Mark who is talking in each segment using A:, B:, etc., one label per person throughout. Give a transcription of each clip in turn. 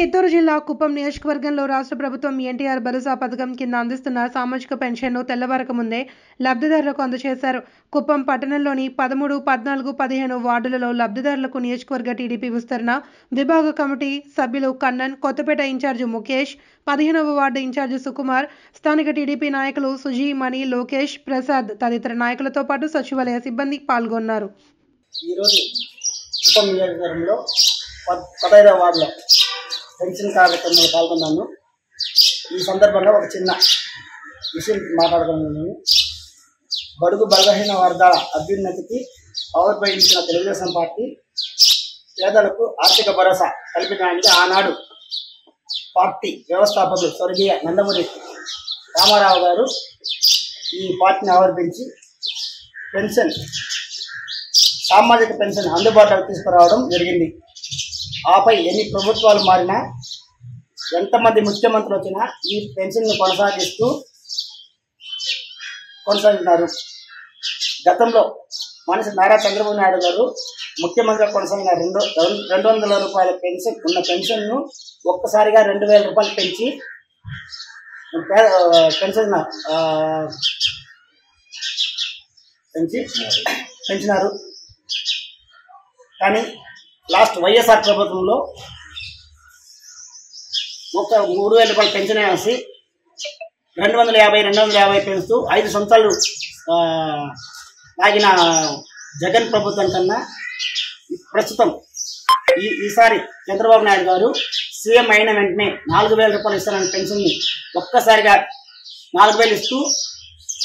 A: చిత్తూరు జిల్లా కుప్పం నియోజకవర్గంలో రాష్ట్ర ప్రభుత్వం ఎన్టీఆర్ భరోసా పథకం కింద అందిస్తున్న సామాజిక పెన్షన్ను తెల్లవారక ముందే లబ్ధిదారులకు అందజేశారు. కుప్పం పట్టణంలోని 13, 14, 15 వార్డులలో లబ్ధిదారులకు నియోజకవర్గ టీడీపీ విస్తరణ విభాగ కమిటీ సభ్యులు కన్నన్, కొత్తపేట ఇన్ఛార్జి ముఖేష్, 15వ వార్డు ఇన్ఛార్జి సుకుమార్, స్థానిక టీడీపీ నాయకులు సుజీ, మణి, లోకేష్, ప్రసాద్ తదితర నాయకులతో పాటు సచివాలయ సిబ్బంది పాల్గొన్నారు.
B: ఈరోజు కుప్పం నియోజకవర్గంలో 15వ వార్డులో పెన్షన్ కార్యక్రమంలో పాల్గొన్నాను. ఈ సందర్భంగా ఒక చిన్న విషయం మాట్లాడుకున్నాను. బడుగు బలహీన వర్గాల అభ్యున్నతికి ఆవిర్భవించిన తెలుగుదేశం పార్టీ పేదలకు ఆర్థిక భరోసా కల్పించడానికి ఆనాడు పార్టీ వ్యవస్థాపకులు స్వర్గీయ నందమూరి రామారావు గారు ఈ పార్టీని ఆవిర్భించి పెన్షన్ సామాజిక పెన్షన్ అందుబాటులోకి తీసుకురావడం జరిగింది. ఆపై ఎన్ని ప్రభుత్వాలు మారినా, ఎంతమంది ముఖ్యమంత్రులు వచ్చినా ఈ పెన్షన్ను కొనసాగిస్తున్నారు. గతంలో మనిషి నారా చంద్రబాబు నాయుడు గారు ముఖ్యమంత్రిగా కొనసాగిన 200 రూపాయల పెన్షన్ ఉన్న పెన్షన్ను ఒక్కసారిగా 2000 రూపాయలు పెంచినారు. కానీ లాస్ట్ వైఎస్ఆర్ ప్రభుత్వంలో ఒక 3000 రూపాయలు పెన్షన్ వేసి 250 పెంచుతూ 5 సంవత్సరాలు ఆగిన జగన్ ప్రభుత్వం కన్నా ప్రస్తుతం ఈసారి చంద్రబాబు నాయుడు గారు సీఎం అయిన వెంటనే 4000 రూపాయలు ఇస్తారని పెన్షన్ని ఒక్కసారిగా 4000 ఇస్తూ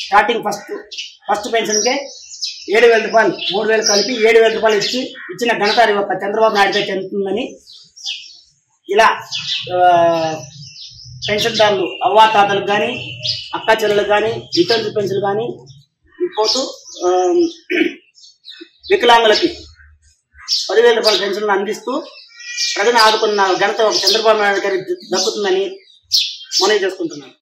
B: స్టార్టింగ్ ఫస్ట్ పెన్షన్కే 7000 రూపాయలు 3000 కలిపి 7000 రూపాయలు ఇచ్చిన ఘనత ఒక చంద్రబాబు నాయుడుగా చెందుతుందని, ఇలా పెన్షన్దారులు అవ్వాతాతలకు కానీ, అక్క చెల్లెలకు కానీ, వితంతు పెన్షన్లు కానీ ఇప్పుడు వికలాంగులకి 10,000 రూపాయల పెన్షన్లు అందిస్తూ ప్రజలను ఆదుకున్న ఘనత ఒక చంద్రబాబు నాయుడు గారికి దక్కుతుందని మనవి చేసుకుంటున్నాను.